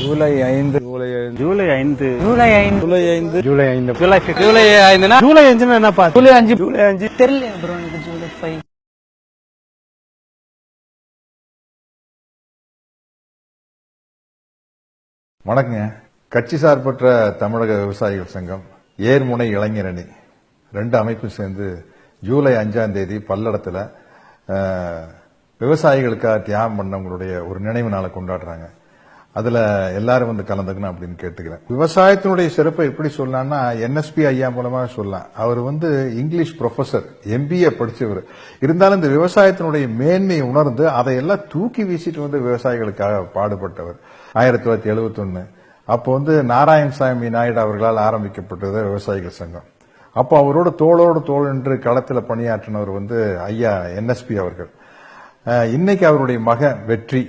ஜூலை 5 ஜூலை 5 ஜூலை 5 ஜூலை 5 ஜூலை 5னா ஜூலை 5னா என்னப்பா? ஜூலை 5 தெரியல ப்ரோ எனக்கு ஜூலை 5. வணக்கங்க. கட்சி சார்பற்ற தமிழக விவசாயிகள் சங்கம், ஏர்முனை இளைஞர் அணி ரெண்டு அமைப்பும் சேர்ந்து ஜூலை 5ஆம் தேதி பல்லடத்துல விவசாயிகளுக்காக தியாகம் பண்ணவங்களுடைய ஒரு நினைவு நாளை கொண்டாடுறாங்க. அதுல எல்லாரும் வந்து கலந்துக்கணும் அப்படின்னு கேட்டுக்கிறேன். விவசாயத்தினுடைய சிறப்பை எப்படி சொல்லலாம்னா, என்எஸ்பி ஐயா மூலமா சொல்லலாம். அவர் வந்து இங்கிலீஷ் ப்ரொஃபசர், MBA படிச்சவர். இருந்தாலும் இந்த விவசாயத்தினுடைய மேன்மையை உணர்ந்து அதையெல்லாம் தூக்கி வீசிட்டு வந்து விவசாயிகளுக்காக பாடுபட்டவர். 1971 அப்போ வந்து நாராயணசாமி நாயுடு அவர்களால் ஆரம்பிக்கப்பட்டது விவசாயிகள் சங்கம். அப்போ அவரோட தோளோடு தோள் என்று களத்தில் பணியாற்றினவர் வந்து ஐயா NSP அவர்கள். இன்னைக்கு அவருடைய மகன் வெற்றி,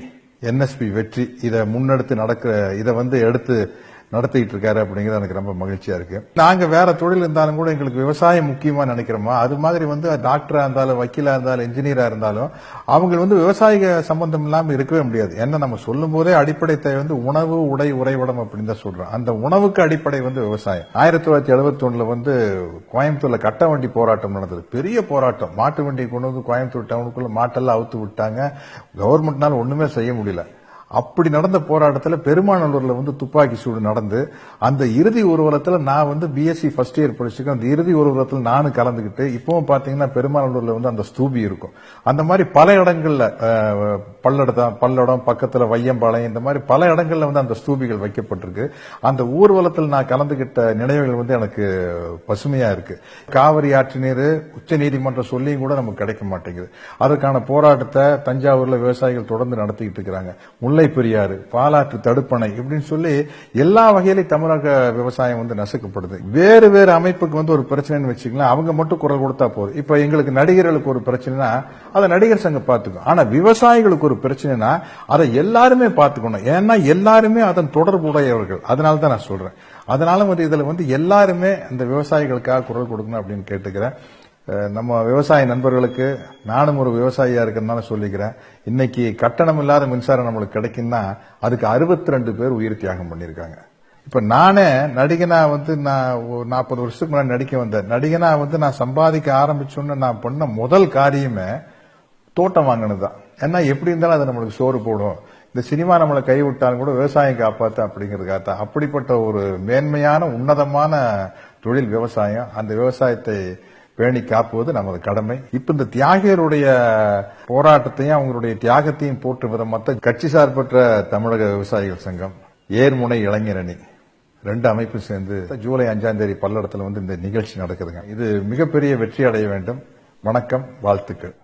NSP வெற்றி இதை முன்னெடுத்து இதை வந்து எடுத்து நடத்திட்டு இருக்காரு அப்படிங்கிறது எனக்கு ரொம்ப மகிழ்ச்சியா இருக்கு. நாங்க வேற தொழில் இருந்தாலும் கூட எங்களுக்கு விவசாயம் முக்கியமா நினைக்கிறோமா, அது மாதிரி வந்து டாக்டரா இருந்தாலும், வக்கீலா இருந்தாலும், இன்ஜினியரா இருந்தாலும் அவங்க வந்து விவசாய சம்பந்தம் இல்லாம இருக்கவே முடியாது. ஏன்னா நம்ம சொல்லும் போதே அடிப்படை தேவை வந்து உணவு, உடை, உறைவிடம் அப்படின்னு தான் சொல்றோம். அந்த உணவுக்கு அடிப்படை வந்து விவசாயம். 1971 வந்து கோயம்புத்தூர்ல கட்ட வண்டி போராட்டம் நடந்தது, பெரிய போராட்டம். மாட்டு வண்டி கொண்டு வந்து கோயம்புத்தூர் டவுனுக்குள்ள மாட்டெல்லாம் அவுத்து விட்டாங்க. கவர்மெண்ட்னால ஒண்ணுமே செய்ய முடியல. அப்படி நடந்த போராட்டத்தில் பெருமாநல்லூர்ல வந்து துப்பாக்கி சூடு நடந்து, அந்த இறுதி ஊர்வலத்தில் நான் வந்து BSc ஃபர்ஸ்ட் இயர் படிச்சிருக்கேன். அந்த இறுதி ஊர்வலத்தில் நானும் கலந்துக்கிட்டு, இப்பவும் பாத்தீங்கன்னா பெருமாநல்லூர்ல வந்து அந்த ஸ்தூபி இருக்கும். அந்த மாதிரி பல இடங்கள்ல பல்லடம் பக்கத்துல வையம்பாளையம், இந்த மாதிரி பல இடங்கள்ல வந்து அந்த ஸ்தூபிகள் வைக்கப்பட்டிருக்கு. அந்த ஊர்வலத்தில் நான் கலந்துகிட்ட நினைவுகள் வந்து எனக்கு பசுமையா இருக்கு. காவிரி ஆற்று நீர் உச்ச நீதிமன்றம் சொல்லியும் கூட நமக்கு கிடைக்க மாட்டேங்குது. அதற்கான போராட்டத்தை தஞ்சாவூர்ல விவசாயிகள் தொடர்ந்து நடத்திக்கிட்டு இருக்கிறாங்க. முல்லை பெரியாறு, பாலாற்று தடுப்பணை இப்படின்னு சொல்லி எல்லா வகையிலும் தமிழக விவசாயம் வந்து நசுக்கப்படுது. வேறு வேறு அமைப்புக்கு வந்து ஒரு பிரச்சனைன்னு வச்சுக்கலாம், அவங்க மட்டும் குரல் கொடுத்தா போதும். இப்ப எங்களுக்கு நடிகர்களுக்கு ஒரு பிரச்சனைனா அதை நடிகர் சங்கம் பார்த்துக்கும். ஆனா விவசாயிகளுக்கு ஒரு பிரச்சனைனா அதை எல்லாருமே பார்த்துக்கணும். ஏன்னா எல்லாருமே அதன் தொடர்புடையவர்கள். அதனால தான் நான் சொல்றேன். அதனால வந்து இதுல வந்து எல்லாருமே அந்த விவசாயிகளுக்காக குரல் கொடுக்கணும் அப்படின்னு கேட்டுக்கிறேன். நம்ம விவசாய நண்பர்களுக்கு, நானும் ஒரு விவசாயியா இருக்கிறதுனால சொல்லிக்கிறேன், இன்னைக்கு கட்டணம் இல்லாத மின்சாரம் நம்மளுக்கு கிடைக்குன்னா அதுக்கு 62 பேர் உயிர் தியாகம் பண்ணிருக்காங்க. இப்ப நானே நடிகனா வந்து நான் 40 வருஷத்துக்கு முன்னாடி நடிக்க வந்தேன். நடிகனா வந்து நான் சம்பாதிக்க ஆரம்பிச்சோன்னு நான் பண்ண முதல் காரியமே தோட்டம் வாங்கினதுதான். ஏன்னா எப்படி இருந்தாலும் அது நம்மளுக்கு சோறு போடும். இந்த சினிமா நம்மளை கைவிட்டாலும் கூட விவசாயம் காப்பாத்து அப்படிங்கிறதுக்காகத்தான். அப்படிப்பட்ட ஒரு மேன்மையான உன்னதமான தொழில் விவசாயம். அந்த விவசாயத்தை பேணி காப்புவது நமது கடமை. இப்ப இந்த தியாகிகளுடைய போராட்டத்தையும் அவங்களுடைய தியாகத்தையும் போற்றும் விதமாக கட்சி சார்பற்ற தமிழக விவசாயிகள் சங்கம், ஏர்முனை இளைஞர் அணி ரெண்டு அமைப்பும் சேர்ந்து ஜூலை 5ஆம் தேதி பல்லடத்துல வந்து இந்த நிகழ்ச்சி நடக்குதுங்க. இது மிகப்பெரிய வெற்றி அடைய வேண்டும். வணக்கம், வாழ்த்துக்கள்.